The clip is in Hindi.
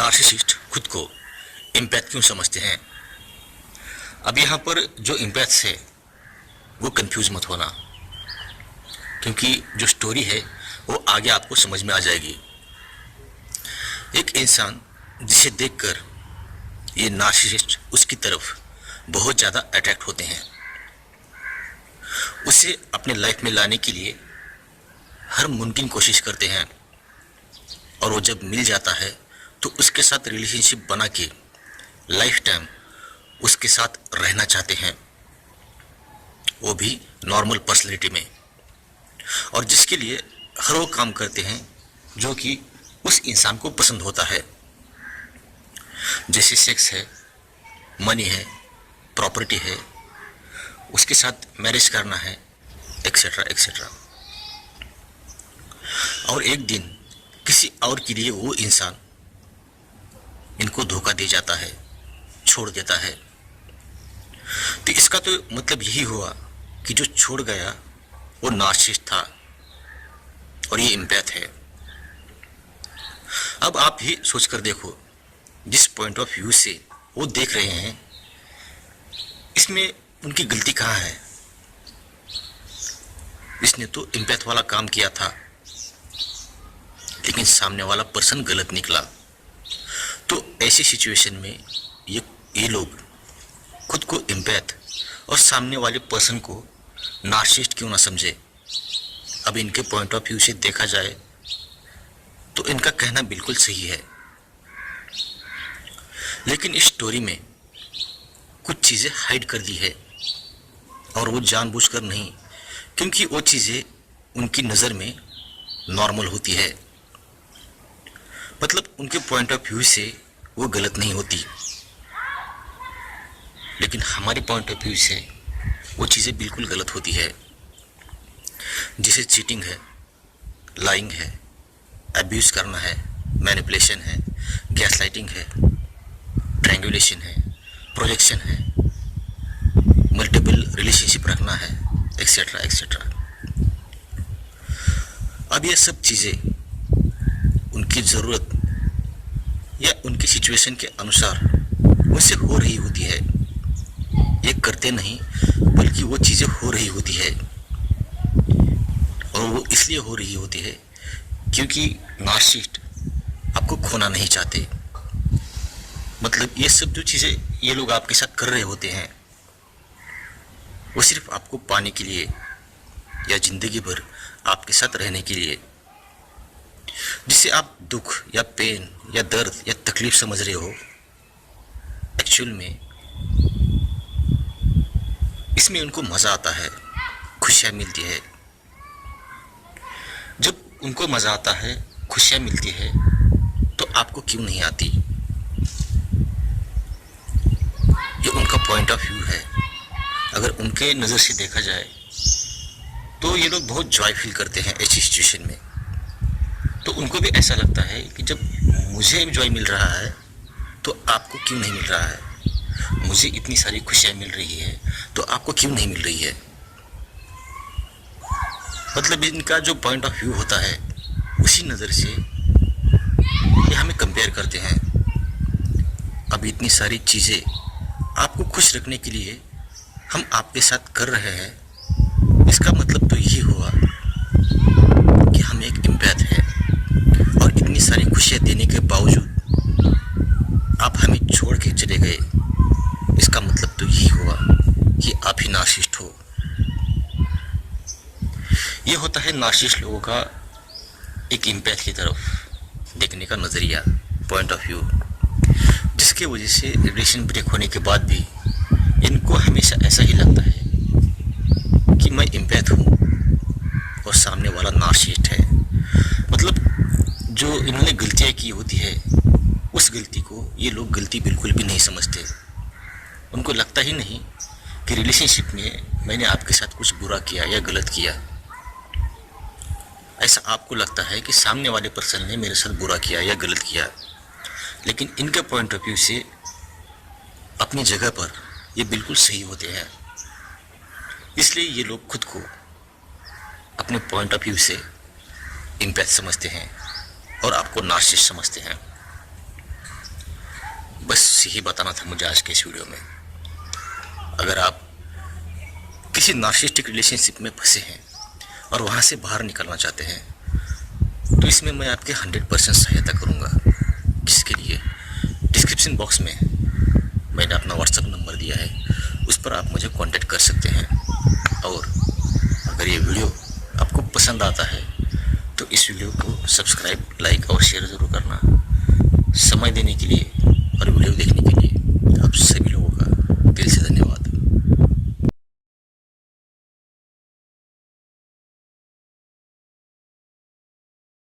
नार्सिसिस्ट खुद को एम्पैथ क्यों समझते हैं। अब यहाँ पर जो एम्पैथ्स है वो कंफ्यूज मत होना, क्योंकि जो स्टोरी है वो आगे आपको समझ में आ जाएगी। एक इंसान जिसे देखकर ये नार्सिसिस्ट उसकी तरफ बहुत ज़्यादा अट्रैक्ट होते हैं, उसे अपने लाइफ में लाने के लिए हर मुमकिन कोशिश करते हैं, और वो जब मिल जाता है तो उसके साथ रिलेशनशिप बना के लाइफ टाइम उसके साथ रहना चाहते हैं, वो भी नॉर्मल पर्सनैलिटी में, और जिसके लिए हर वो काम करते हैं जो कि उस इंसान को पसंद होता है, जैसे सेक्स है, मनी है, प्रॉपर्टी है, उसके साथ मैरिज करना है, एक्सेट्रा एक्सेट्रा। और एक दिन किसी और के लिए वो इंसान इनको धोखा दे जाता है, छोड़ देता है। तो इसका तो मतलब यही हुआ कि जो छोड़ गया वो नार्सिसिस्ट था और ये एम्पैथ है। अब आप ही सोच कर देखो, जिस पॉइंट ऑफ व्यू से वो देख रहे हैं, इसमें उनकी गलती कहाँ है। इसने तो एम्पैथ वाला काम किया था, लेकिन सामने वाला पर्सन गलत निकला। तो ऐसी सिचुएशन में ये लोग खुद को एम्पैथ और सामने वाले पर्सन को नार्सिसिस्ट क्यों ना समझे। अब इनके पॉइंट ऑफ व्यू से देखा जाए तो इनका कहना बिल्कुल सही है, लेकिन इस स्टोरी में कुछ चीज़ें हाइड कर दी है, और वो जानबूझकर नहीं, क्योंकि वो चीज़ें उनकी नज़र में नॉर्मल होती है। मतलब उनके पॉइंट ऑफ व्यू से वो गलत नहीं होती, लेकिन हमारे पॉइंट ऑफ व्यू से वो चीज़ें बिल्कुल गलत होती है। जैसे चीटिंग है, लाइंग है, अब्यूज़ करना है, मैनिपुलेशन है, गैसलाइटिंग है, ट्रायंगुलेशन है, प्रोजेक्शन है, मल्टीपल रिलेशनशिप रखना है, एक्सेट्रा एक्सेट्रा। अब ये सब चीज़ें उनकी ज़रूरत या उनकी सिचुएशन के अनुसार उनसे हो रही होती है। ये करते नहीं, बल्कि वो चीज़ें हो रही होती है, और वो इसलिए हो रही होती है क्योंकि नार्सिसिस्ट आपको खोना नहीं चाहते। मतलब ये सब जो चीज़ें ये लोग आपके साथ कर रहे होते हैं, वो सिर्फ आपको पाने के लिए या ज़िंदगी भर आपके साथ रहने के लिए। जिसे आप दुख या पेन या दर्द या तकलीफ समझ रहे हो, एक्चुअल में इसमें उनको मज़ा आता है, खुशियाँ मिलती है। जब उनको मज़ा आता है, खुशियाँ मिलती है, तो आपको क्यों नहीं आती। ये उनका पॉइंट ऑफ व्यू है। अगर उनके नज़र से देखा जाए तो ये लोग बहुत जॉय फील करते हैं ऐसी सिचुएशन में। तो उनको भी ऐसा लगता है कि जब मुझे जॉय मिल रहा है तो आपको क्यों नहीं मिल रहा है, मुझे इतनी सारी खुशियाँ मिल रही है तो आपको क्यों नहीं मिल रही है। मतलब इनका जो पॉइंट ऑफ व्यू होता है, उसी नज़र से ये हमें कंपेयर करते हैं। अब इतनी सारी चीज़ें आपको खुश रखने के लिए हम आपके साथ कर रहे हैं, इसका मतलब तो यही हुआ कि हम एक एम्पैथ है, और इतनी सारी खुशियाँ देने के बावजूद आप हमें छोड़ के चले गए। इसका मतलब तो यही हुआ कि आप ही नार्सिसिस्ट हो। ये होता है नार्सिसिस्ट लोगों का एक एम्पैथ की तरफ देखने का नज़रिया, पॉइंट ऑफ व्यू, जिसके वजह से रिलेशन ब्रेक होने के बाद भी इनको हमेशा ऐसा ही लगता है कि मैं एम्पैथ हूँ और सामने वाला नार्सिसिस्ट है। मतलब जो इन्होंने गलतियाँ की होती है, उस गलती को ये लोग गलती बिल्कुल भी नहीं समझते। उनको लगता ही नहीं कि रिलेशनशिप में मैंने आपके साथ कुछ बुरा किया या गलत किया। ऐसा आपको लगता है कि सामने वाले पर्सन ने मेरे साथ बुरा किया या गलत किया, लेकिन इनके पॉइंट ऑफ व्यू से अपनी जगह पर ये बिल्कुल सही होते हैं। इसलिए ये लोग खुद को अपने पॉइंट ऑफ व्यू से एम्पैथ समझते हैं और आपको नार्सिसिस्ट समझते हैं। बस यही बताना था मुझे आज के इस वीडियो में। अगर आप किसी नार्सिसिस्टिक रिलेशनशिप में फंसे हैं और वहाँ से बाहर निकलना चाहते हैं तो इसमें मैं आपके 100% सहायता करूँगा, जिसके लिए डिस्क्रिप्शन बॉक्स में मैंने अपना व्हाट्सएप नंबर दिया है, उस पर आप मुझे कांटेक्ट कर सकते हैं। और अगर ये वीडियो आपको पसंद आता है तो इस वीडियो को सब्सक्राइब, लाइक और शेयर ज़रूर करना। समय देने के लिए और वीडियो देखने के लिए